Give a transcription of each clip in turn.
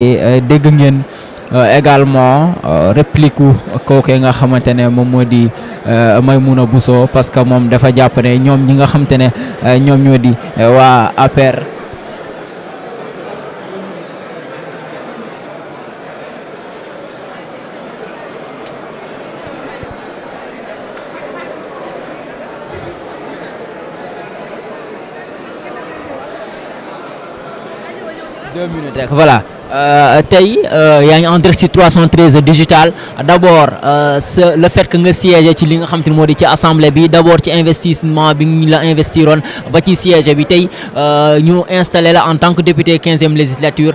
dégg ngeen également réplique kooku nga xamante ne moom moo di Maimouna Bousso parce que moom dafa jàpp ne ñoom ñi nga xamante ne ñoom ñoo di waa APR. Voilà. Tey yaa ngi en direct ci 313 digital d'abord le fait que nga siège ci li nga xam te ne moo di ci assemblée bi d'abord ci investissement bi ñu la investiroon ba ci siège bi tey ñu installé la en tant que député 15e législature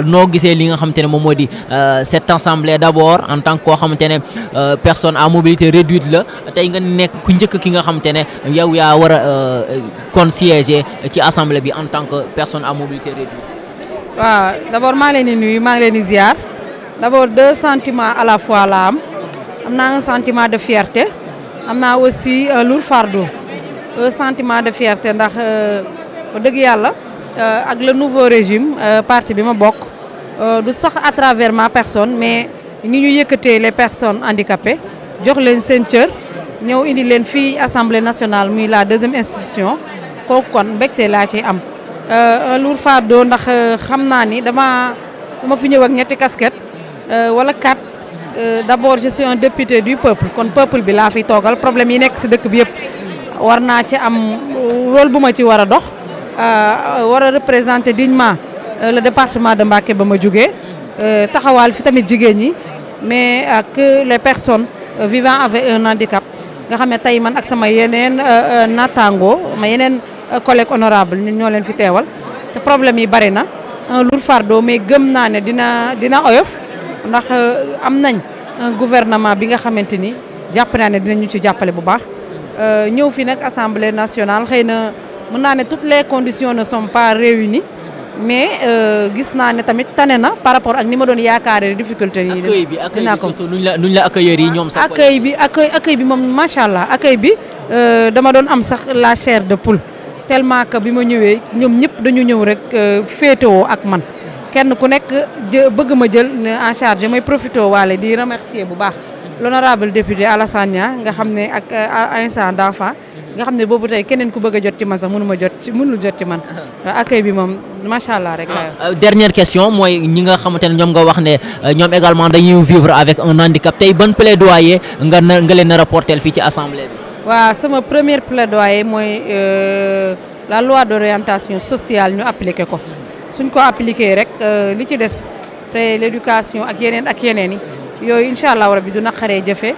noo gisee li nga xam te ne moom moo di cette assemblée d'abord en tant que koo xamante ne personne à mobilité réduite la tey nga nekk ku njëkk ki nga xamante ne yow yaa war a kon siège ci assemblée bi en tant que personne à mobilité réduite. waaw d'abord maa ngi leen di nuyu maa ngi leen di ziar d'abord deux sentiments à la fois la am naa un sentiment de fierté am naa aussi un lourd fardeau un sentiment de fierté ndax ba dëgg yàlla ak le nouveau régime parti bi ma bokk du sax à travers ma personne mais ni ñu yëkkatee les personnes handicapées jox leen seen cër ñëw indi leen fii assemblée nationale muy la deuxième institution kooku kon mbégte laa ci am. Un lourd fardeau ndax xam naa ni dama fi ñëw ak ñetti casquette wala 4 d'abord je suis un député du peuple kon peuple bi laa fi toogal problème yi nekk ci dëkk bi yëpp war naa ci am rôle bu ma ci war a dox war a représenter dignement le département de Mbacké ba ma jógee taxawaal fi tamit jigéen ñi mais que les personnes vivant avec un handicap nga xam ne tey man ak sama yeneen naataango ma yeneen collègue honorable ñun ñoo leen fi teewal te problème yi bari na un lourd fardeau mais gëm naa ne dina oyof ndax am nañ un gouvernement bi nga xamante ni jàpp naa ne dinañu ci jàppale bu baax ñëw fi nag assemblée nationale xëy na mën naa ne toutes les conditions ne sont pas réunies mais gis naa ne tamit tane na par rapport ak ni ma doon yaakaaree difficulté yi. accueil bi surtout nuñ la accueillir yi ñoom sax. accueil bi moom macha allah accueil bi dama doon am sax la chair de poule. tellement que bi ma ñëwee ñoom ñëpp dañu ñëw rek féetewoo ak man kenn ku nekk bëgg ma jël en charge may profité waale di remercier bu baax l'honorable député Alassane Niang nga xam ne ak instant d'enfant nga xam ne boobu tey keneen ku bëgg a jot ci man sax mënul jot ci man accueil bi moom macha allah rek la. Dernière question mooy ñi nga xamante ne ñoom nga wax ne ñoom également dañuy vivre avec un handicap tey ban plaidoyer nga leen a rapporter fii ci assemblée bi. waaw sama première plaidoyer mooy la loi d'orientation sociale ñu appliqué ko suñ ko appliqué rek li ci des te l'éducation ak yeneen yi yooyu incha allah rabbi du naqaree jëfe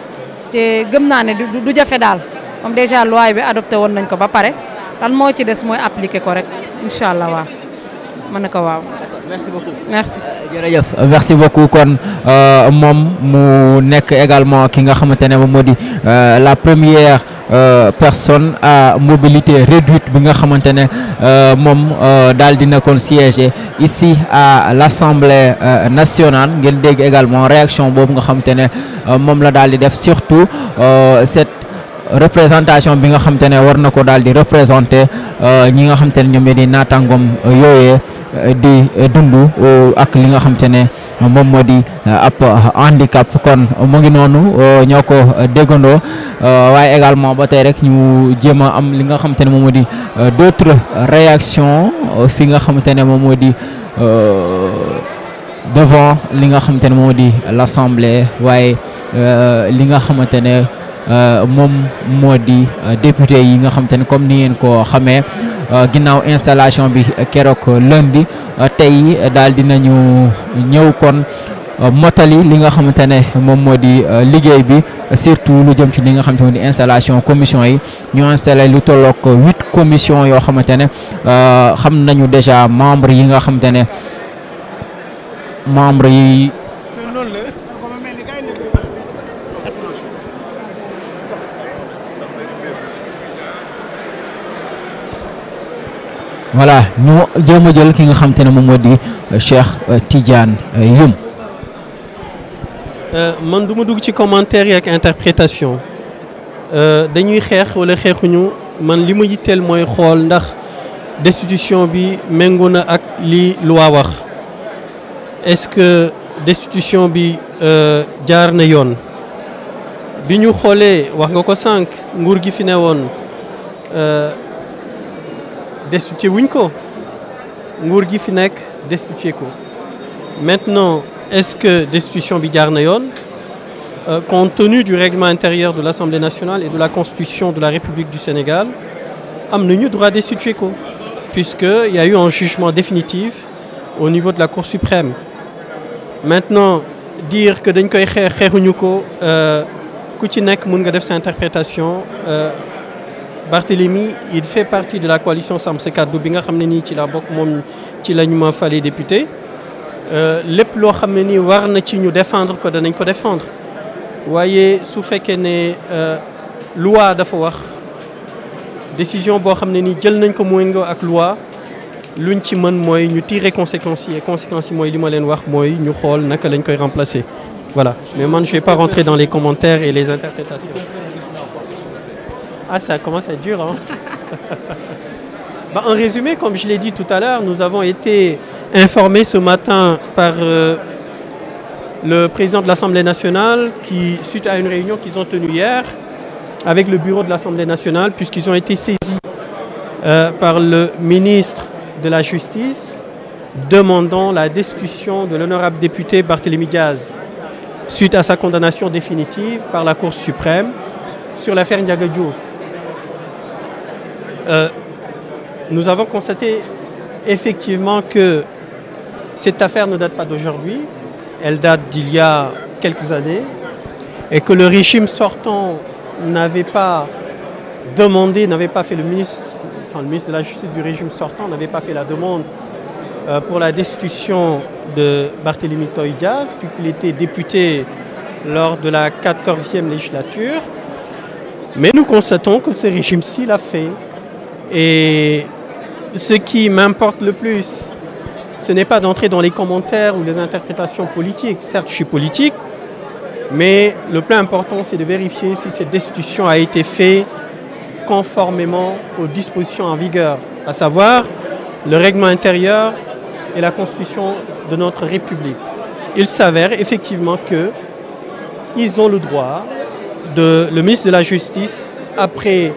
te gëm naa ne du jafe daal comme déjà loi bi adopté woon nañ ko ba pare lan moo ci des mooy appliqué ko rek incha allah waaw mën na ko waaw. merci beaucoup merci. jërëjëf merci beaucoup kon moom mu nekk également ki nga xamante ne moom moo di la première personne à mobilité réduite bi nga xamante ne moom daal dina kon siéger ici à l'Assemblée nationale ngeen dégg également réaction boobu nga xamante ne moom la daal di def surtout cette représentation bi nga xamante ne war na ko daal di représenter ñi nga xamante ne ñoom ñoo di naataangoom yooyee di dund ak li nga xamante ne moom moo di ab handicap kon mu ngi noonu ñoo ko déggandoo waaye également ba tey rek ñu jéem a am li nga xamante ne moom moo di d'autres réactions fi nga xamante ne moom moo di devant li nga xamante ne moom moo di l'Assemblée waaye li nga xamante ne moom moo di député yi nga xamante ne comme ni ngeen ko xamee ginnaaw installation bi keroog lundi tey daal dinañu ñëw kon motali li nga xamante ne moom moo di liggéey bi surtout lu jëm ci li nga xamante ne di installation commission yi ñu installé lu tollook 8 commission yoo xamante ne xam nañu déjà membre yi nga xamante ne membre yi voilà ñu jéem a jël ki nga xamante ne moom moo di Cheikh Tidiane Youm. man du ma dugg ci commentaire yi ak interprétation dañuy xeex wala xeexuñu man li ma yitteel mooy xool ndax destitution bi méngoo na ak li loi wax est-ce que destitution bi jaar na yoon bi ñu xoolee wax nga ko sànq nguur gi fi ne woon destitué wuñ ko nguur gi fi nekk destitué ko maintenant est-ce que destitution bi jaar na yoon compte tenu du règlement intérieur de l'Assemblée nationale et de la Constitution de la République du Sénégal am nañu droit destituer ko puisqu'il y a eu un jugement définitif au niveau de la Cour suprême. Maintenant dire que dañ koy xeexuñu ko ku ci nekk mën nga def sa interprétation Barthélémy il fait partie de la coalition Sàmm Sa Kàddu bi nga xam ne nii ci la bokk moom ci la ñu ma fale député lépp loo xam ne nii war na ci ñu défendre ko danañ ko défendre waaye su fekkee ne loi dafa wax décision boo xam ne nii jël nañ ko mooy nga ak loi luñ ci mën mooy ñu tirer conséquences yi et conséquences yi mooy li ma leen wax mooy ñu xool naka lañ koy remplacer voilà mais man je vais pas rentrer dans les commentaires et les interprétations. Ah ça commence à être dur hein. En résumé comme je l'ai dit tout à l'heure nous avons été informés ce matin par le président de l'Assemblée nationale qui suite à une réunion qu'ils ont tenue hier avec le bureau de l'Assemblée nationale puisqu'ils ont été saisis par le ministre de la Justice demandant la destitution de l'honorable député Barthélémy Diaz suite à sa condamnation définitive par la Cour suprême sur l'affaire Ndiaga Diouf. Nous avons constaté effectivement que cette affaire ne date pas d'aujourd'hui, elle date d'il y a quelques années et que le régime sortant n'avait pas demandé, n'avait pas fait le ministre de la Justice du régime sortant n'avait pas fait la demande pour la destitution de Barthélémy Toye Dias, puisqu'il était député lors de la 14e législature. Mais nous constatons que ce régime-ci l'a fait. Et ce qui m'importe le plus, ce n'est pas d'entrer dans les commentaires ou les interprétations politiques. Certes, je suis politique, mais le plus important, c'est de vérifier si cette destitution a été faite conformément aux dispositions en vigueur, à savoir le règlement intérieur et la Constitution de notre République. Il s'avère effectivement qu'ils ont le droit, le ministre de la Justice, après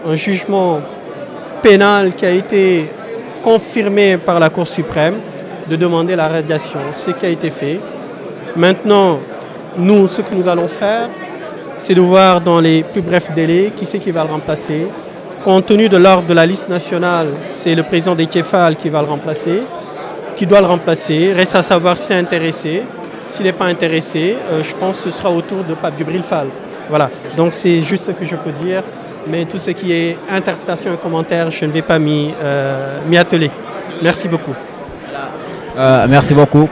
un jugement pénal qui a été confirmé par la Cour suprême, de demander la radiation, ce qui a été fait. Maintenant, nous, ce que nous allons faire, c'est de voir dans les plus brefs délais qui c'est qui va le remplacer. Compte tenu de l'ordre de la liste nationale, c'est le président Déthié Fall qui va le remplacer, qui doit le remplacer. Reste à savoir s'il est intéressé. S'il n'est pas intéressé, je pense que ce sera au tour de Pape Djibril Fall. Voilà, donc c'est juste ce que je peux dire. Mais tout ce qui est interprétation et commentaire, je ne vais pas m'y atteler. Merci beaucoup. Merci beaucoup.